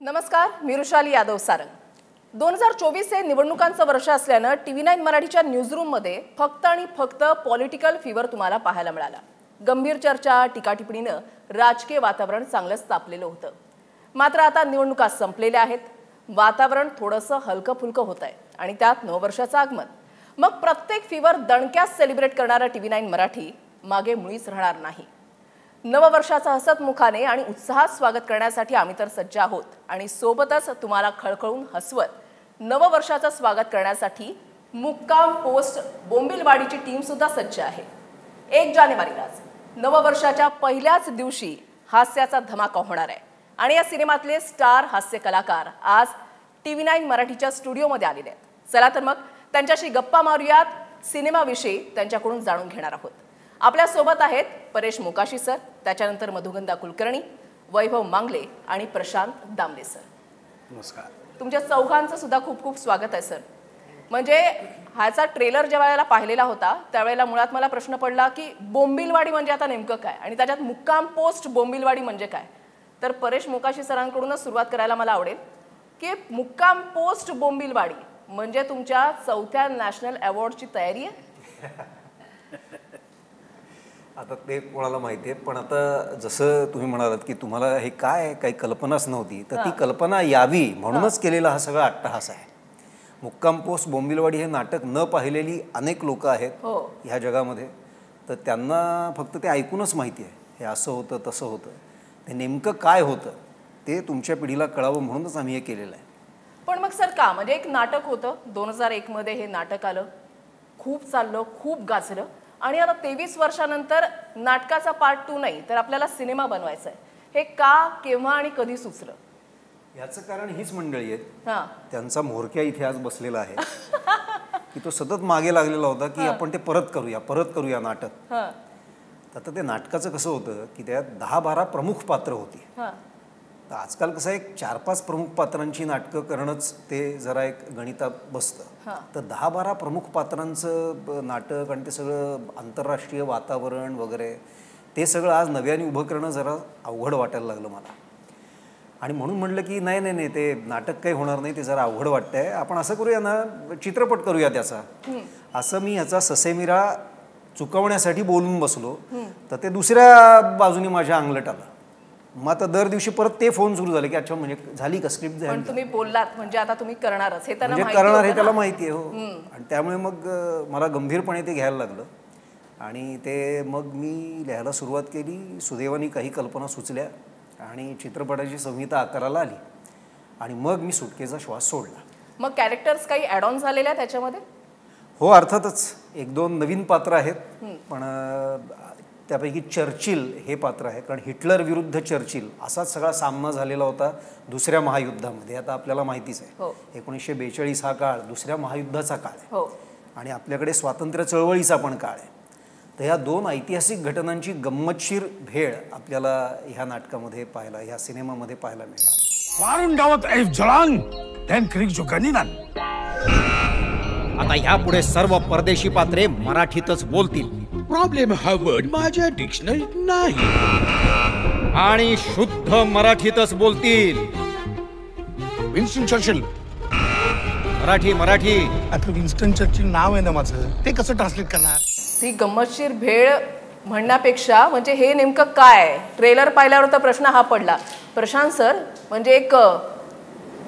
नमस्कार, मी रुशाली यादव सारंग। 2024 हे निवडणुकांचं वर्ष असल्यानं TV9 मराठीच्या न्यूजरूममध्ये फक्त आणि फक्त पॉलिटिकल फीवर तुम्हाला पाहायला मिळाला। गंभीर चर्चा, टीका-टिप्पणीनं राजकीय वातावरण चांगलंच तापलेलं होतं। मात्र आता निवडणुका संपलेल्या आहेत, वातावरण थोडंसं हलकं-फुलकं होतंय आणि त्यात नववर्षाचं आगमन। मग प्रत्येक फीवर दणक्यात सेलिब्रेट करणारा TV9 मराठी मागे मुळीच राहणार नाही। नववर्षाचं हसतमुखाने आणि उत्साहात स्वागत करण्यासाठी आम्ही तर सज्ज आहोत आणि सोबतच तुम्हाला खळखळून हसवत नववर्षाचं स्वागत करण्यासाठी मुक्काम पोस्ट बोंबिलवाडीची टीम सुद्धा सज्ज आहे। 1 जानेवारीलाच नववर्षाच्या पहिल्याच दिवशी हास्याचा धमाका होणार आहे आणि या सिनेमातले स्टार हास्य कलाकार आज TV9 मराठीच्या स्टुडिओमध्ये आलेले आहेत। चला तर मग त्यांच्याशी गप्पा मारूयात, सिनेमाविषयी त्यांच्याकडून जाणून घेणार आहोत। आपल्या सोबत आहेत परेश मोकाशी सर, त्याच्यानंतर मधुगंधा कुलकर्णी, वैभव मांगले आणि प्रशांत दामले सर। नमस्कार। तुमच्या चौघांचं सुद्धा खूप खूप स्वागत आहे सर। म्हणजे ह्याचा ट्रेलर ज्या वेळेला पाहिलेला होता त्यावेळेला मुळात मला प्रश्न पडला की बोंबिलवाडी म्हणजे आता नेमकं काय आणि त्याच्यात मुक्काम पोस्ट बोंबिलवाडी म्हणजे काय। तर परेश मोकाशी सरांकडूनच सुरुवात करायला मला आवडेल की मुक्काम पोस्ट बोंबिलवाडी म्हणजे तुमच्या 4थ्या नॅशनल अवॉर्डची तयारी आहे। आता ते कोणाला माहिती आहे, पण आता जसं तुम्ही म्हणालात की तुम्हाला हे काय काही कल्पनाच नव्हती, तर ती कल्पना यावी म्हणूनच केलेला हा सगळा अट्टहास आहे। मुक्काम पोस्ट बोंबिलवाडी हे नाटक न पाहिलेली अनेक लोक आहेत ह्या जगामध्ये, तर त्यांना फक्त ते ऐकूनच माहिती आहे हे असं होतं तसं होतं, ते नेमकं काय होतं ते तुमच्या पिढीला कळावं म्हणूनच आम्ही हे केलेलं आहे। पण मग सर का म्हणजे एक नाटक होतं 2001 मध्ये, हे नाटक आलं, खूप चाललं, खूप गाजलं आणि आता 23 वर्षानंतर नाटकाचा पार्ट 2 नाही तर आपल्याला सिनेमा बनवायचा आहे। हे का, केव्हा आणि कधी सुचलं? याचं कारण हीच मंडळी आहेत, त्यांचा म्होरक्या इथे आज बसलेला आहे की तो सतत मागे लागलेला होता की आपण ते परत करूया नाटक। आता ते नाटकाचं कसं होतं की त्यात 10-12 प्रमुख पात्र होती। तर आजकाल कसं एक 4-5 प्रमुख पात्रांची नाटकं करणंच ते जरा एक गणितात बसतं, तर 10-12 प्रमुख पात्रांचं नाटक आणि ते सगळं आंतरराष्ट्रीय वातावरण वगैरे ते सगळं आज नव्याने उभं करणं जरा अवघड वाटायला लागलं मला। आणि म्हणून म्हटलं की नाही ते नाटक काही होणार नाही, ते जरा अवघड वाटतंय, आपण असं करूया ना, चित्रपट करूया त्याचा। असं मी ह्याचा ससेमिरा चुकवण्यासाठी बोलून बसलो, तर ते दुसऱ्या बाजूने माझ्या अंगलट आलं। मग आता दर दिवशी परत ते फोन सुरू झाले की अच्छा म्हणजे झाली का स्क्रिप्ट झाली, पण तुम्ही बोललात म्हणजे आता तुम्ही करणारच हे त्यांना म्हणजे करणार हे त्याला माहिती आहे। हो, आणि त्यामुळे मग मला गंभीरपणे ते घ्यायला लागलं आणि ते मग मी लिहायला सुरुवात केली। सुदैवाने काही कल्पना सुचल्या आणि चित्रपटाची संहिता आकाराला आली आणि मग मी सुटकेचा श्वास सोडला। मग कॅरेक्टर्स काही ॲड ऑन झालेल्या त्याच्यामध्ये? हो, अर्थातच 1-2 नवीन पात्र आहेत, पण त्यापैकी चर्चिल हे पात्र आहे, कारण हिटलर विरुद्ध चर्चिल असाच सगळा सामना झालेला होता दुसऱ्या महायुद्धामध्ये। आता आपल्याला माहितीच आहे 1942 हा काळ दुसऱ्या महायुद्धाचा काळ आहे आणि आपल्याकडे स्वातंत्र्य चळवळीचा पण काळ आहे। तर ह्या 2 ऐतिहासिक घटनांची गंमतशीर भेळ आपल्याला ह्या नाटकामध्ये पाहायला, ह्या सिनेमामध्ये पाहायला मिळाली। आता यापुढे सर्व परदेशी पात्रे मराठीतच बोलतील। प्रॉब्लेम हा वर्ड माझ्या डिक्शनरीत नाही आणि शुद्ध मराठीतच बोलतील। विन्स्टन चर्चिल मराठी आता विन्स्टन चर्चिल नाव आहे ना माझं, ते कसं ट्रान्सलेट करणार? ती गंमतशीर भेळ म्हणण्यापेक्षा म्हणजे हे नेमकं काय, ट्रेलर पाहिल्यावर तर प्रश्न हा पडला। प्रशांत सर, म्हणजे एक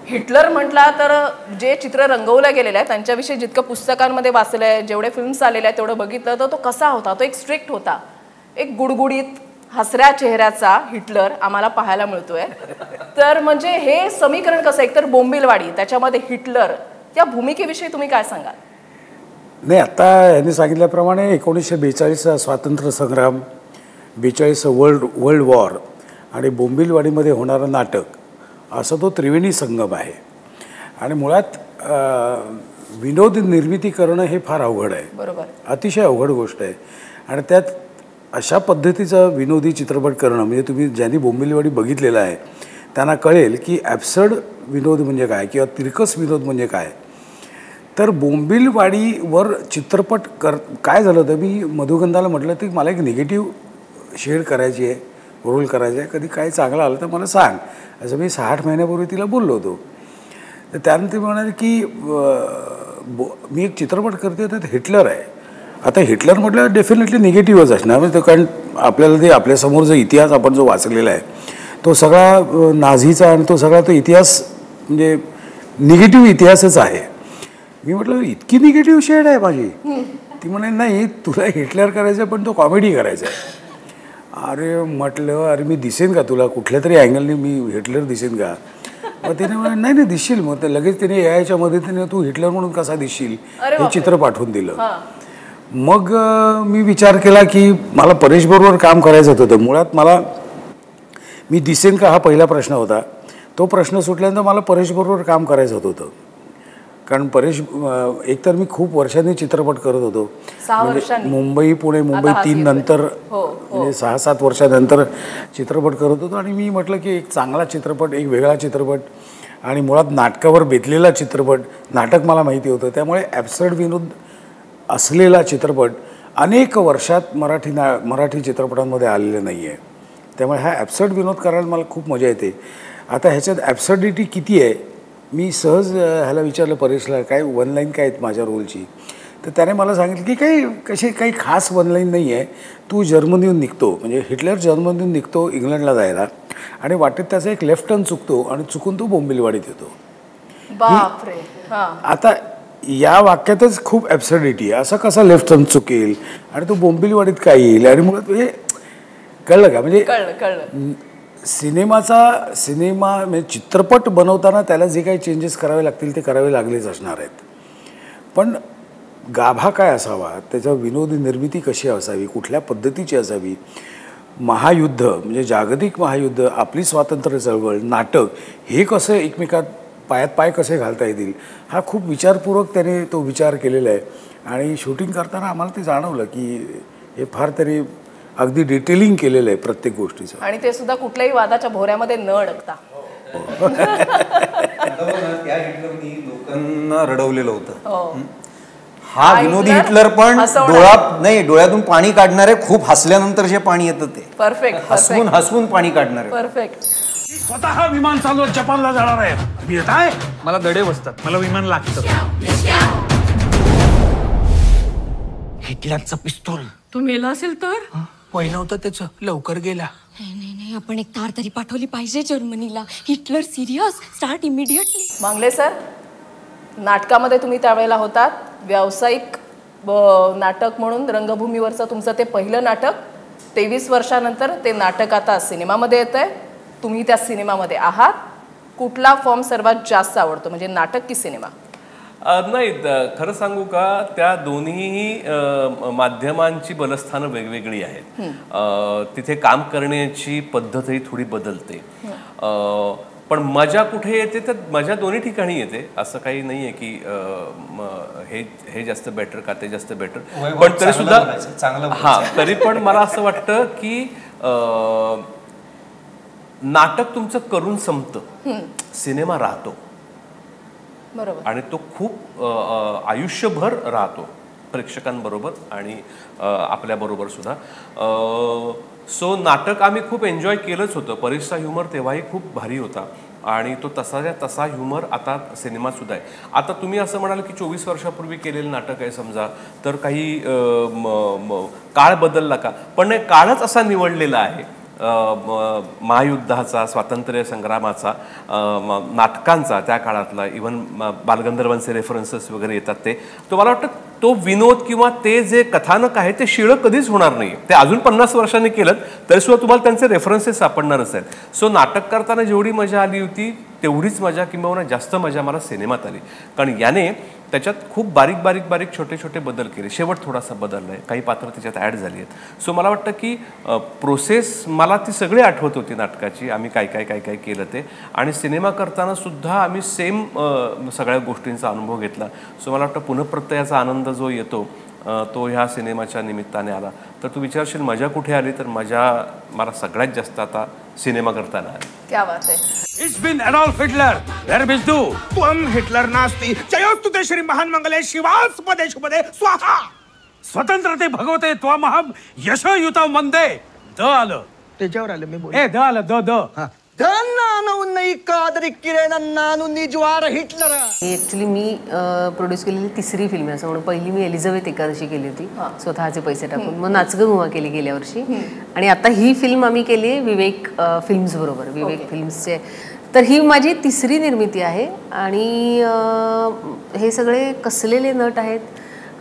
हिटलर म्हटला तर जे चित्र रंगवलं गेलेलं आहे त्यांच्याविषयी जितकं पुस्तकांमध्ये वाचलं आहे, जेवढे फिल्म्स आलेले आहेत तेवढं बघितलं तर तो कसा होता? तो एक स्ट्रिक्ट होता, एक गुडगुडीत हसऱ्या चेहऱ्याचा हिटलर आम्हाला पाहायला मिळतोय। तर म्हणजे हे समीकरण कसं, एकतर बोंबिलवाडी त्याच्यामध्ये हिटलर, त्या भूमिकेविषयी तुम्ही काय सांगाल? नाही, आता यांनी सांगितल्याप्रमाणे 1942 स्वातंत्र्य संग्राम, 42 वर्ल्ड वॉर आणि बोंबिलवाडीमध्ये होणारं नाटक असं तो त्रिवेणी संगम आहे आणि मुळात विनोद निर्मिती करणं हे फार अवघड आहे, बरोबर, अतिशय अवघड गोष्ट आहे। आणि त्यात अशा पद्धतीचा विनोदी चित्रपट करणं म्हणजे तुम्ही ज्यांनी बोंबिलवाडी बघितलेला आहे त्यांना कळेल की ॲब्सर्ड विनोद म्हणजे काय किंवा तिरकस विनोद म्हणजे काय। तर बोंबिलवाडीवर चित्रपट काय झालं होतं, मी मधुगंधाला म्हटलं की मला एक निगेटिव्ह शेड करायची आहे, रोल करायचा आहे, कधी काय चांगलं आलं तर मला सांग, असं मी 6-8 महिन्यापूर्वी तिला बोललो होतो. तर त्यानंतर ती म्हणाली की मी एक चित्रपट करते त्यात हिटलर आहे. आता हिटलर म्हटलं डेफिनेटली निगेटिव्हच असणार, म्हणजे कारण आपल्याला ते आपल्यासमोर जो इतिहास आपण जो वाचलेला आहे तो सगळा नाझीचा आणि तो सगळा तो इतिहास म्हणजे निगेटिव्ह इतिहासच आहे. मी म्हटलं इतकी निगेटिव्ह शेड आहे माझी. ती म्हणे नाही तुला हिटलर करायचं पण तो कॉमेडी करायचा आहे. अरे म्हटलं अरे मी दिसेन का तुला कुठल्या तरी अँगलने मी हिटलर दिसेन का? मग तिने म्हणे नाही नाही दिसशील. मग लगेच तिने यायच्या मदतीने तू हिटलर म्हणून कसा दिसशील हे चित्र पाठवून दिलं. मग मी विचार केला की मला परेशबरोबर काम करायचं होतं. मुळात मला मी दिसेन का हा पहिला प्रश्न होता. तो प्रश्न सुटल्यानंतर मला परेशबरोबर काम करायचं होतं. कारण परेश एकतर मी खूप वर्षांनी चित्रपट करत होतो, म्हणजे मुंबई पुणे मुंबई 3 नंतर म्हणजे 6-7 वर्षानंतर चित्रपट करत होतो. आणि मी म्हटलं की एक चांगला चित्रपट, एक वेगळा चित्रपट आणि मुळात नाटकावर बेतलेला चित्रपट, नाटक मला माहिती होतं. त्यामुळे ॲब्सर्ड विनोद असलेला चित्रपट अनेक वर्षात मराठी चित्रपटांमध्ये आलेले नाही आहे. त्यामुळे हा ॲब्सर्ड विनोद करायला मला खूप मजा येते. आता ह्याच्यात ॲब्सर्डिटी किती आहे मी सहज ह्याला विचारलं परेशला काय वन लाईन काय आहेत माझ्या रोलची. तर त्याने मला सांगितलं की काही खास वन लाईन नाही आहे. तू जर्मनीहून निघतो, म्हणजे हिटलर जर्मनीहून निघतो इंग्लंडला जायला आणि वाटेत त्याचा एक लेफ्ट टर्न चुकतो आणि चुकून तो बोंबिलवाडीत येतो. आता या वाक्यातच खूप ॲब्सर्डिटी आहे. असा कसा लेफ्ट टर्न चुकेल आणि तो बोंबिलवाडीत काय येईल आणि मुळात म्हणजे कळलं का? म्हणजे सिनेमा म्हणजे चित्रपट बनवताना त्याला जे काही चेंजेस करावे लागतील ते करावे लागलेच असणार आहेत. पण गाभा काय असावा, त्याच्या विनोदी निर्मिती कशी असावी, कुठल्या पद्धतीची असावी, महायुद्ध म्हणजे जागतिक महायुद्ध, आपली स्वातंत्र्य चळवळ, नाटक हे कसं एकमेकात पायात पाय कसे घालता येतील हा खूप विचारपूर्वक त्याने तो विचार केलेला आहे. आणि शूटिंग करताना आम्हाला ते जाणवलं की हे फार तरी अगदी डिटेलिंग केलेलं आहे प्रत्येक गोष्टीचं. आणि ते सुद्धा कुठल्याही वादाच्या भोऱ्यामध्ये न अडकता. त्या हिटलरनी लोकांना रडवलेलं होतं. हा विनोदी हिटलर पण डोळ्यातून पाणी काढणारे, खूप हसल्यानंतर जे पाणी येतं ते परफेक्ट, हसवून पाणी काढणारे. परफेक्ट. स्वतः विमान चालवत जपानला जाणार आहे. मी येत आहे, मला धडे बसतात, मला विमान लागतं. हिटलरचं पिस्तूल तो मेला असेल तर वय नव्हतं त्याचं, लवकर गेला. नाही आपण एक तार तरी पाठवली पाहिजे जर्मनीला. Hitler serious, start immediately. Mangle sir, नाटकामध्ये तुम्ही त्यावेळेला होतात, व्यावसायिक नाटक म्हणून रंगभूमीवरचं तुमचं ते पहिलं नाटक. 23 वर्षानंतर ते नाटक आता सिनेमामध्ये येत आहे. तुम्ही त्या सिनेमामध्ये आहात. कुठला फॉर्म सर्वात जास्त आवडतो, म्हणजे नाटक की सिनेमा? नाही, खरं सांगू का, त्या दोन्ही माध्यमांची बलस्थानं वेगवेगळी आहेत. तिथे काम करण्याची पद्धतही थोडी बदलते. पण मजा कुठे येते तर मजा दोन्ही ठिकाणी येते. असं काही नाही आहे की हे जास्त बेटर का ते जास्त बेटर. पण तरी सुद्धा तरी पण मला असं वाटतं की नाटक तुमचं करून संपतं, सिनेमा राहतो. बरोबर. आणि तो खूप आयुष्यभर राहतो प्रेक्षकांबरोबर आणि आपल्याबरोबर सुद्धा. सो नाटक आम्ही खूप एन्जॉय केलंच होतं. परेशचा ह्युमर तेव्हाही खूप भारी होता आणि तो तसा ह्युमर आता सिनेमात सुद्धा आहे. आता तुम्ही असं म्हणाल की 24 वर्षापूर्वी केलेलं नाटक आहे समजा, तर काही काळ बदलला का? पण नाही, काळच असा निवडलेला आहे महायुद्धाचा, स्वातंत्र्य संग्रामाचा, नाटकांचा त्या काळातला. इव्हन बालगंधर्वांचे रेफरन्सेस वगैरे येतात ते. तो मला वाटतं तो विनोद किंवा ते जे कथानक आहे ते शिळं कधीच होणार नाही. ते अजून 50 वर्षांनी केलं तरी सुद्धा तुम्हाला त्यांचे रेफरन्सेस सापडणारच आहेत. सो नाटक करताना जेवढी मजा आली होती तेवढीच मजा किंवा जास्त मजा मला सिनेमात आली. कारण याने त्याच्यात खूप बारीक छोटे छोटे बदल केले. शेवट थोडासा बदलला आहे, काही पात्र त्याच्यात ॲड झाली आहेत. सो मला वाटतं की प्रोसेस मला ती सगळी आठवत होती नाटकाची. आम्ही काय केलं ते. आणि सिनेमा करताना सुद्धा आम्ही सेम सगळ्या गोष्टींचा अनुभव घेतला. सो मला वाटतं पुनःप्रत्ययाचा आनंद जो येतो तो ह्या सिनेमाच्या निमित्ताने आला. तर तू विचारशील मजा कुठे आली, तर मजा मला सगळ्यात जास्त आता सिनेमा करताना आली. क्या बात है. इट्स बीन एडॉल्फ हिटलर, वेर बिस तू त्वम हिटलर नास्ति जयोस्तु ते श्री महान मंगले शिवास पदे शुभदे स्वाहा. स्वतंत्रते भगवते त्वमहम यश युत मंदे. द आलं त्याच्यावर आलं मी बोल. ए द आलं the the actually me produce केलेली तिसरी फिल्म आहे असं म्हणून. पहिली मी एलिझाबेथ एकादशी केली होती स्वतःचे पैसे टाकून. मग नाचगं घुमा केली गेल्या वर्षी. आणि आता ही फिल्म आम्ही केली आहे विवेक फिल्म्स बरोबर, विवेक फिल्म्सचे. तर ही माझी तिसरी निर्मिती आहे. आणि हे सगळे कसलेले नट आहेत.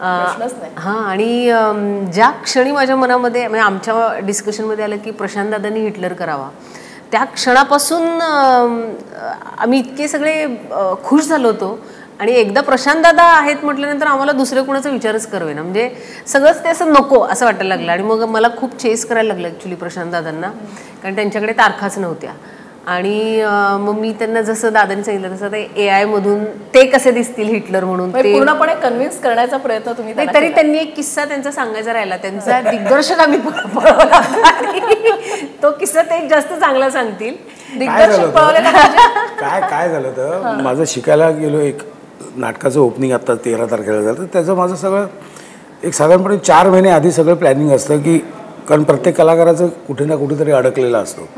हां. आणि ज्या क्षणी माझ्या मनामध्ये म्हणजे आमच्या डिस्कशनमध्ये आलं की प्रशांत दादांनी हिटलर करावा, त्या क्षणापासून आम्ही इतके सगळे खुश झालो होतो. आणि एकदा प्रशांत दादा आहेत म्हटल्यानंतर आम्हाला दुसरे कुणाचा विचारच करावे ना, म्हणजे सगळंच ते असं नको असं वाटायला लागलं. आणि मग मला खूप चेस करायला लागलं ॲक्च्युली प्रशांत दादांना, कारण त्यांच्याकडे तारखाच नव्हत्या. आणि मग मी त्यांना जसं दादांनी सांगितलं तसं ते AI मधून ते कसे दिसतील हिटलर म्हणून ते पूर्णपणे कन्व्हिन्स करण्याचा प्रयत्न तुम्ही. तरी त्यांनी एक किस्सा त्यांचा सांगायचा राहिला. त्यांचा दिग्दर्शक आम्ही तो किस्सा ते जास्त चांगला सांगतील. दिग्दर्शक काय झालं तर माझं शिकायला गेलो. एक नाटकाचं ओपनिंग आता 13 तारखेला झालं. तर त्याचं माझं सगळं एक साधारणपणे 4 महिने आधी सगळं प्लॅनिंग असतं की, कारण प्रत्येक कलाकाराचं कुठे ना कुठेतरी अडकलेलं असतो.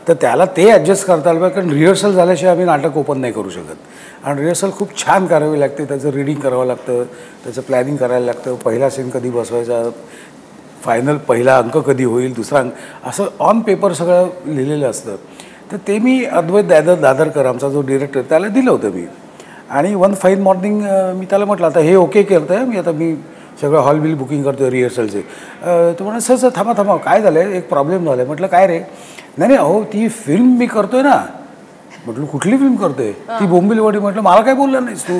तर त्याला ते ॲडजस्ट करता आलं पाहिजे, कारण रिहर्सल झाल्याशिवाय आम्ही नाटक ओपन नाही करू शकत. आणि रिहर्सल खूप छान करावी लागते. त्याचं रीडिंग करावं लागतं, त्याचं प्लॅनिंग करायला लागतं. पहिला सीन कधी बसवायचा, फायनल पहिला अंक कधी होईल, दुसरा अंक, असं ऑन पेपर सगळं लिहिलेलं असतं. तर ते मी अद्वैत दादरकर आमचा जो डिरेक्टर त्याला दिलं होतं मी. आणि वन फाईन मॉर्निंग मी त्याला म्हटलं आता हे ओके करतं आहे मी, आता मी सगळं हॉल बिल बुकिंग करतो रिहर्सलचे. तो म्हणा सर थांबा काय झालं आहे, एक प्रॉब्लेम झाला आहे. म्हटलं काय रे. नाही अहो ती फिल्म मी करतोय ना. म्हटलं कुठली फिल्म करतोय. ती बोंबिलवाडी. म्हटलं मला काय बोलला नाहीस तू.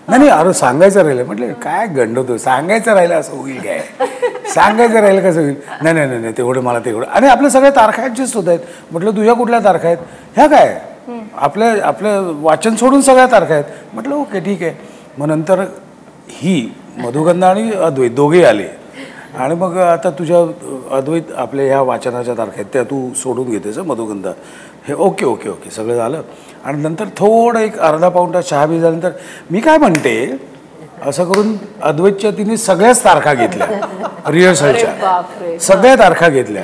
नाही अरे सांगायचं राहिलं. म्हटलं काय गंडवतोय, सांगायचं राहिलं असं होईल काय, सांगायचं राहिलं कसं होईल. नाही तेवढं मला तेवढं. आणि आपल्या सगळ्या तारखा ॲडजस्ट होत आहेत. म्हटलं तुझ्या कुठल्या तारखा आहेत. ह्या काय आपलं वाचन सोडून सगळ्या तारखा आहेत. म्हटलं ओके ठीक आहे. मग नंतर ही मधुगंधा आणि अद्वैत दोघेही आले. आणि मग आता तुझ्या अद्वैत आपल्या ह्या वाचनाच्या तारखा आहेत त्या तू सोडून घेतेस मधुगंधा. हे ओके सगळं झालं. आणि नंतर थोडं एक अर्धा पाऊण तास चहा बी झाल्यानंतर मी काय म्हणते, असं करून अद्वैतच्या तिने सगळ्याच तारखा घेतल्या रिहर्सलच्या. सगळ्या तारखा घेतल्या.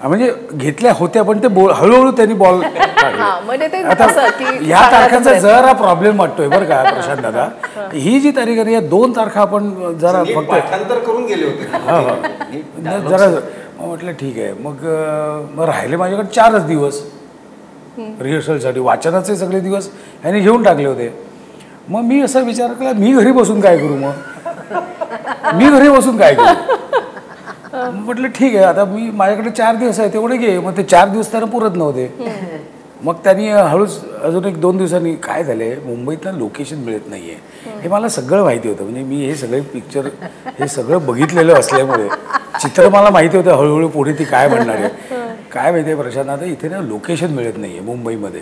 म्हणजे घेतल्या होत्या पण ते हळूहळू त्यांनी बॉल. आता ह्या तारखांचा जरा प्रॉब्लेम वाटतोय बरं का प्रशांत दादा. ही जी तारीख आहे या 2 तारखा आपण जरा फक्त करून गेले होते जरा. म्हटलं ठीक आहे. मग राहिले माझ्याकडे 4च दिवस रिहर्सलसाठी. वाचनाचे सगळे दिवस ह्याने घेऊन टाकले होते. मग मी असा विचार केला मी घरी बसून काय करू. म्हटलं ठीक आहे आता मी माझ्याकडे 4 दिवस आहे तेवढे घे. मग ते 4 दिवस त्यांना पुरत नव्हते. मग त्यांनी हळूच अजून 1-2 दिवसांनी काय झाले मुंबईत ना लोकेशन मिळत नाही आहे हे मला सगळं माहिती होतं. म्हणजे मी हे सगळे पिक्चर हे सगळं बघितलेलं असल्यामुळे चित्र मला माहिती होतं हळूहळू पुढे ती काय बनणार आहे. काय माहिती आहे प्रशांत आता इथे ना लोकेशन मिळत नाही आहे मुंबईमध्ये.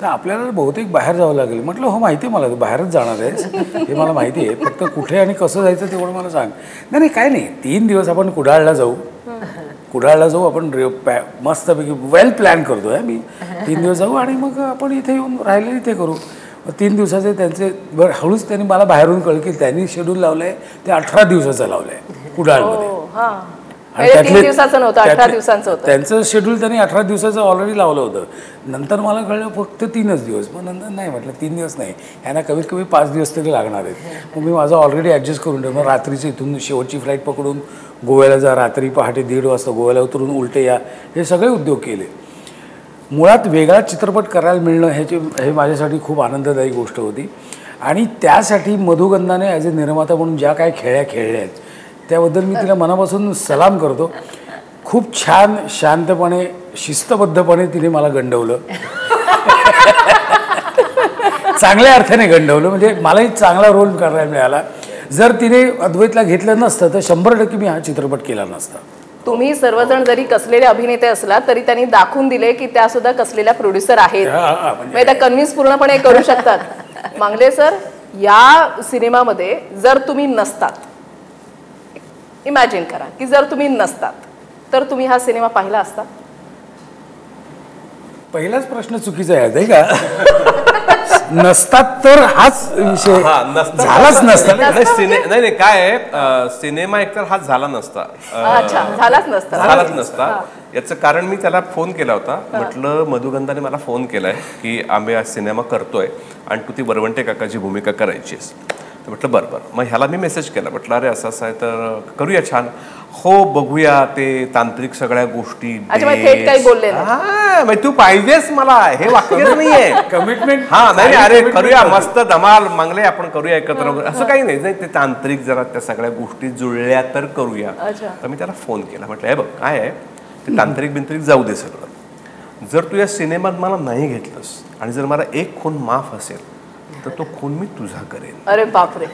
तर आपल्याला बहुतेक बाहेर जावं लागेल. म्हटलं हो माहिती आहे मला तू बाहेरच जाणार आहेस हे मला माहिती आहे. फक्त कुठे आणि कसं जायचं तेवढं मला सांग. नाही काय नाही 3 दिवस आपण कुडाळला जाऊ आपण मस्तपैकी वेल प्लॅन करतो आहे मी. 3 दिवस जाऊ आणि मग आपण इथे येऊन राहिले इथे करू. 3 दिवसाचे त्यांचे बरं हळूच त्यांनी मला बाहेरून कळलं की त्यांनी शेड्यूल लावलं आहे ते 18 दिवसाचं लावलं आहे कुडाळमध्ये. त्यांचं शेड्यूल त्यांनी 18 दिवसाचं ऑलरेडी लावलं होतं. नंतर मला कळलं फक्त 3च दिवस. मग नंतर नाही म्हटलं 3 दिवस नाही यांना कमीत कमी 5 दिवस तरी लागणार आहेत. मग मी माझं ऑलरेडी ॲडजस्ट करून ठेवलं. मग रात्रीचं इथून शेवटची फ्लाईट पकडून गोव्याला जा, रात्री पहाटे 1:30 वाजता गोव्याला उतरून उलटे या, हे सगळे उद्योग केले. मुळात वेगळा चित्रपट करायला मिळणं हे माझ्यासाठी खूप आनंददायी गोष्ट होती. आणि त्यासाठी मधुगंधाने ॲज अ निर्माता म्हणून ज्या काय खेळल्या आहेत त्याबद्दल मी तिला मनापासून सलाम करतो. खूप छान शांतपणे शिस्तबद्धपणे तिने मला गंडवलं. चांगल्या अर्थाने गंडवलं. म्हणजे मलाही चांगला रोल करायला मिळाला. जर तिने अद्वैतला घेतलं नसतं तर 100% मी हा चित्रपट केला नसता. तुम्ही सर्वजण जरी कसलेले अभिनेते असला तरी त्यांनी दाखवून दिले की त्या सुद्धा कसलेल्या प्रोड्युसर आहेत. म्हणजे त्या कन्व्हिन्स पूर्णपणे करू शकतात. मांगले सर या सिनेमामध्ये जर तुम्ही नसतात, इमॅजिन करा की जर तुम्ही नसतात तर तुम्ही हा सिनेमा पाहिला असता. पहिलाच प्रश्न चुकीचा आहे का. नसतात तर हाच विषय झालाच नसता. नाही काय आहे, सिनेमा एकतर हा झाला नसता, झालाच नसता. याचं कारण मी त्याला फोन केला होता, म्हटलं मधुगंधाने मला फोन केलाय की आम्ही आज सिनेमा करतोय आणि तू ती वरवंटे काकाची भूमिका करायची आहेस. तर म्हटलं बरं. मग ह्याला मी मेसेज केला, म्हटलं अरे असं असं आहे तर करूया. छान, हो बघूया ते तांत्रिक सगळ्या गोष्टी. तू पाहिजेस मला, हे वाक्य नाहीये कमिटमेंट. हा नाही अरे करूया, मस्त धमाल मंगले आपण करूया एकत्र वगैरे असं काही नाही. ते तांत्रिक जरा त्या सगळ्या गोष्टी जुळल्या तर करूया. तर मी त्याला फोन केला, म्हटलं हे बघ काय आहे ते तांत्रिक बिंत्रिक जाऊ दे सगळं. जर तू या सिनेमात मला नाही घेतलंस आणि जर मला एक खून माफ असेल तर तो खून मी तुझा करेन. अरे बापरे,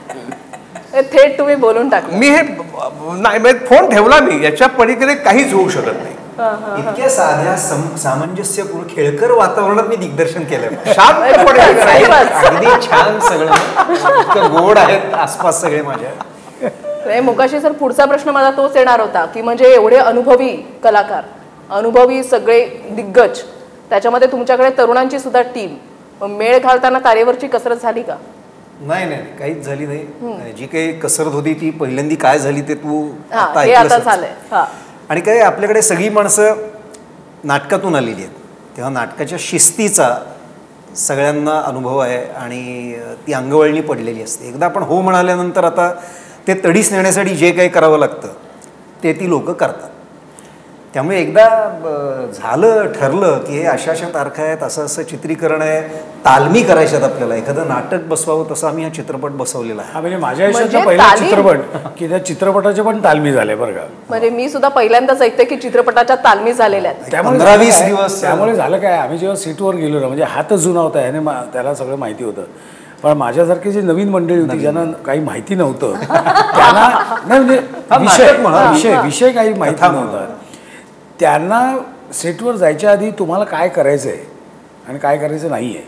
थेट तुम्ही बोलून टाक. मी हे नाही फोन ठेवला, मी याच्या पलीकडे काहीच होऊ शकत नाही. इतक्या साध्या सामंजस्यपूर्ण खेळकर वातावरणात मी दिग्दर्शन केलं. अगदी छान, सगळं गोड आहेत आसपास सगळे माझ्या. मोकाशी सर, पुढचा प्रश्न माझा तोच येणार होता की म्हणजे एवढे अनुभवी कलाकार, अनुभवी सगळे दिग्गज, त्याच्यामध्ये तुमच्याकडे तरुणांची सुद्धा टीम, मेळ घालताना तारेवरची कसरत झाली का? नाही काहीच झाली नाही. जी काही कसरत होती ती पहिल्यांदी काय झाली ते तू आता झालंय. आणि काय आपल्याकडे सगळी माणसं नाटकातून आलेली आहेत, तेव्हा नाटकाच्या शिस्तीचा सगळ्यांना अनुभव आहे आणि ती अंगवळणी पडलेली असते. एकदा आपण हो म्हणाल्यानंतर आता ते तडीस नेण्यासाठी जे काही करावं लागतं ते ती लोक करतात. त्यामुळे एकदा झालं ठरलं की हे अशा तारखा आहेत, असं असं चित्रीकरण आहे, तालमी करायच्यात आपल्याला, एखादं नाटक बसवावं तसं आम्ही हा चित्रपट बसवलेला आहे. म्हणजे माझ्या आयुष्याचा पहिला चित्रपट की त्या चित्रपटाच्या पण तालमी झाल्या बरं का. म्हणजे मी सुद्धा पहिल्यांदाच ऐकते की चित्रपटाच्या तालमी झालेल्या आहेत. 15-20 दिवस. त्यामुळे झालं काय, आम्ही जेव्हा सीटवर गेलो ना, म्हणजे हातच जुना होता, ह्याने त्याला सगळं माहिती होतं. पण माझ्यासारखी जी नवीन मंडळी होती ज्यांना काही माहिती नव्हतं त्यांना नाही, म्हणजे विषय काही माहिती नव्हता, त्यांना सेटवर जायच्या आधी तुम्हाला काय करायचं आहे आणि काय करायचं नाही आहे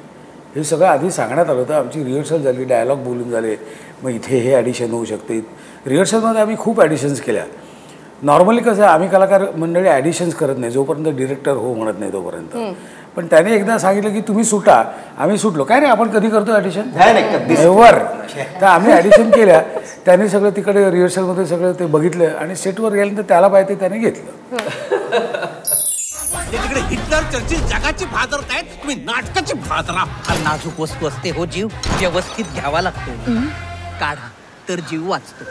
हे सगळं आधी सांगण्यात आलं होतं. आमची रिहर्सल झाली, डायलॉग बोलून झाले, मग इथे हे ॲडिशन होऊ शकते. रिहर्सलमध्ये आम्ही खूप ॲडिशन्स केल्या. नॉर्मली कसं आहे, आम्ही कलाकार मंडळी ॲडिशन्स करत नाही जोपर्यंत डिरेक्टर हो म्हणत नाही तोपर्यंत. पण त्याने एकदा सांगितलं की तुम्ही सुटा, आम्ही सुटलो. काय नाही, आपण कधी करतो ॲडिशन वर. तर आम्ही ॲडिशन केल्या, त्याने सगळं तिकडे रिहर्सलमध्ये सगळं ते बघितलं आणि सेटवर गेल्यानंतर त्याला पाहिजे त्याने घेतलं. तिकडे हिटलर चर्चिल जगाची भाजरत आहेत, तुम्ही नाटकाची भाजरा. नाजूक वस्तू असते हो, जीव व्यवस्थित घ्यावा लागतो. काढा तर जीव वाचतो.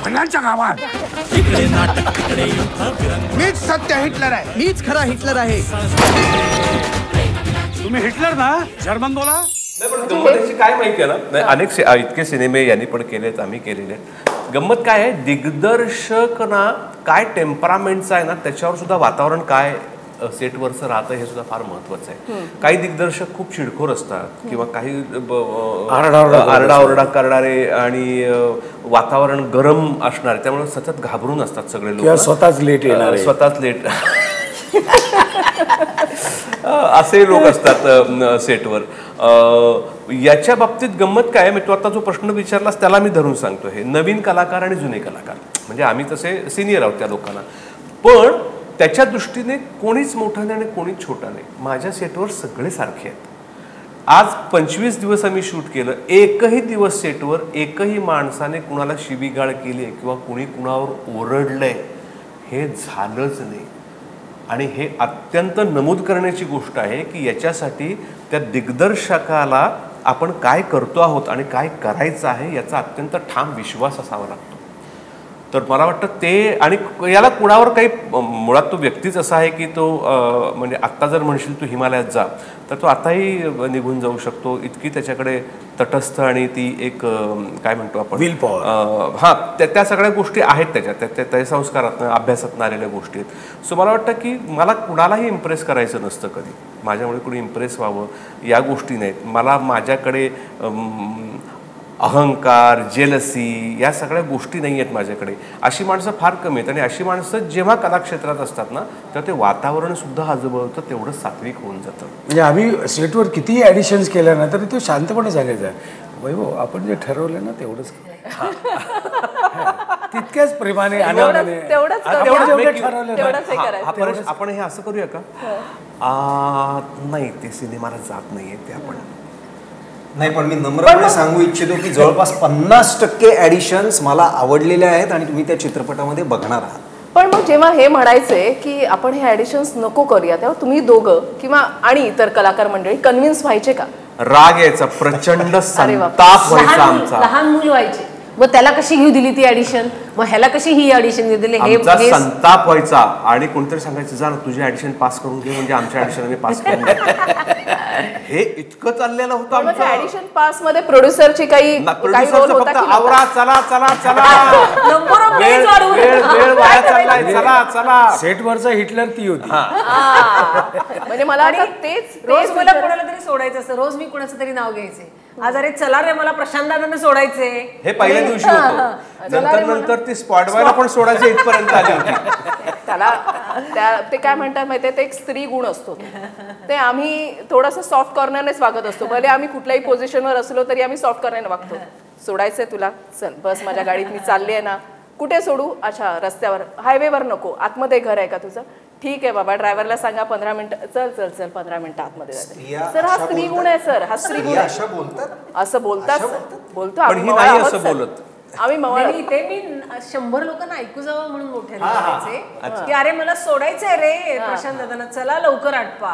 भल्यांच्या गावात इकडे नाटक तिकडे मीच सत्य हिटलर आहे, मीच खरा हिटलर आहे. तुम्ही हिटलर ना, जर्मन बोला. गंमत काय माहिती आहे ना, अनेक इतके सिनेमे यांनी पण केलेत, आम्ही केलेले. गंमत काय आहे, दिग्दर्शक ना काय टेम्परामेंटचा आहे ना त्याच्यावर सुद्धा वातावरण काय सेटवरचं राहतं हे सुद्धा फार महत्वाचं आहे. काही दिग्दर्शक खूप चिडखोर असतात किंवा काही आरडाओरडा करणारे आणि वातावरण गरम असणारे, त्यामुळे सतत घाबरून असतात सगळे लोक, स्वतःच लेट असे लोक असतात सेटवर. याच्या बाबतीत गंमत काय आहे, तू आता जो प्रश्न विचारलास त्याला मी धरून सांगतो. हे नवीन कलाकार आणि जुने कलाकार, म्हणजे आम्ही तसे सिनियर आहोत त्या लोकांना, पण त्याच्या दृष्टीने कोणीच मोठा नाही आणि कोणीच छोटा नाही. माझ्या सेटवर सगळे सारखे आहेत. आज 25 दिवस आम्ही शूट केलं, एकही दिवस सेटवर एकही माणसाने कुणाला शिवीगाळ केली किंवा कुणी कुणावर ओरडलंय हे झालंच नाही. आणि हे अत्यंत नमूद करण्याची गोष्ट आहे की याच्यासाठी त्या दिग्दर्शकाला आपण काय करतो आहोत आणि काय करायचं आहे याचा अत्यंत ठाम विश्वास असावा लागतो. तर मला वाटतं ते, आणि याला कुणावर काही, मुळात तो व्यक्तीच असा आहे की तो म्हणजे आत्ता जर म्हणशील तू हिमालयात जा तर तो आताही निघून जाऊ शकतो. इतकी त्याच्याकडे तटस्थ आणि ती एक काय म्हणतो आपण विल पॉवर, हां, त्या सगळ्या गोष्टी आहेत त्याच्यात, त्या संस्कारातनं अभ्यासातनं आलेल्या गोष्टी आहेत. सो मला वाटतं की मला कुणालाही इम्प्रेस करायचं नसतं कधी, माझ्यामुळे कुणी इम्प्रेस व्हावं या गोष्टी नाहीत. मला माझ्याकडे अहंकार, जेलसी या सगळ्या गोष्टी नाही आहेत माझ्याकडे. अशी माणसं फार कमी आहेत आणि अशी माणसं जेव्हा कलाक्षेत्रात असतात ना तेव्हा ते वातावरण सुद्धा आजूबाजूचं तेवढं सात्विक होऊन जातं. म्हणजे आम्ही सेटवर कितीही ॲडिशन्स केल्या ना तरी तो शांतपणे सांगायचा, वैभव आपण जे ठरवलं ना तेवढंच तितक्याच प्रेमाने आनंदाने आपण हे असं करूया का, नाही ते सिनेमाला जात नाहीये ते आपण नाही, पण मी नम्रपणे सांगू इच्छितो की जवळपास 50% ॲडिशन्स मला आवडलेले आहेत आणि तुम्ही त्या चित्रपटामध्ये बघणार आहात. पण मग जेव्हा हे म्हणायचे की आपण हे ॲडिशन्स नको करूया, तेव्हा तुम्ही दोघं किंवा आणि इतर कलाकार मंडळी कन्व्हिन्स व्हायचे का? राग यायचा, प्रचंड संताप व्हायचा आमचा. लहान मुलं व्हायचे, मग त्याला कशी घेऊ दिली ती ऑडिशन, मग ह्याला कशी ही ऑडिशन घेऊ दिली, आमचा संताप व्हायचा. आणि कोणतरी सांगायचं जा ना तुझी ऑडिशन पास करून घे, म्हणजे आमच्या ऑडिशन आम्ही पास करून हे इतकं चाललेलं होतं आमचं. ऑडिशन पास मध्ये प्रोड्युसरची काही रोल होता की आवरा, चला चला चला, वेळ वाया चाललाय, चला चला. सेटवरचा हिटलर ती होती. म्हणजे मला तेच रोज मला कोणाला तरी सोडायचं असतं, रोज मी कोणाचं तरी नाव घ्यायचे. आज अरे चला रे मला प्रशांत दादांना सोडायचे, हे पहिल्या दिवशी होतं. नंतर ती स्पॉटवायला पण सोडायचे इथपर्यंत आली होती. त्याला ते काय म्हणतात माहितीये, ते एक स्त्री गुण असतो. ते आम्ही थोडंसं सॉफ्ट कॉर्नरनेच वागत असतो. भले आम्ही कुठल्याही पोझिशनवर असलो तरी आम्ही सॉफ्ट कॉर्नरने वागतो. सोडायचंय तुला, चल बस माझ्या गाडीत, मी चालली आहे ना. कुठे सोडू? अच्छा रस्त्यावर, हायवेवर नको, आतमध्ये घर आहे का तुझं? ठीक आहे बाबा, ड्रायव्हरला सांगा 15 मिनिटं, चल चल चल 15 मिनिटं आतमध्ये जाते. सर हा स्त्री गुण आहे सर, हा स्त्री गुण आहे. असं बोलतात बोलतो आम्ही ते मी 100 लोकांना ऐकू जावं म्हणून मोठ्याने बोलायचे की अरे मला सोडायचंय रे प्रशांत दादांना, चला लवकर आटपा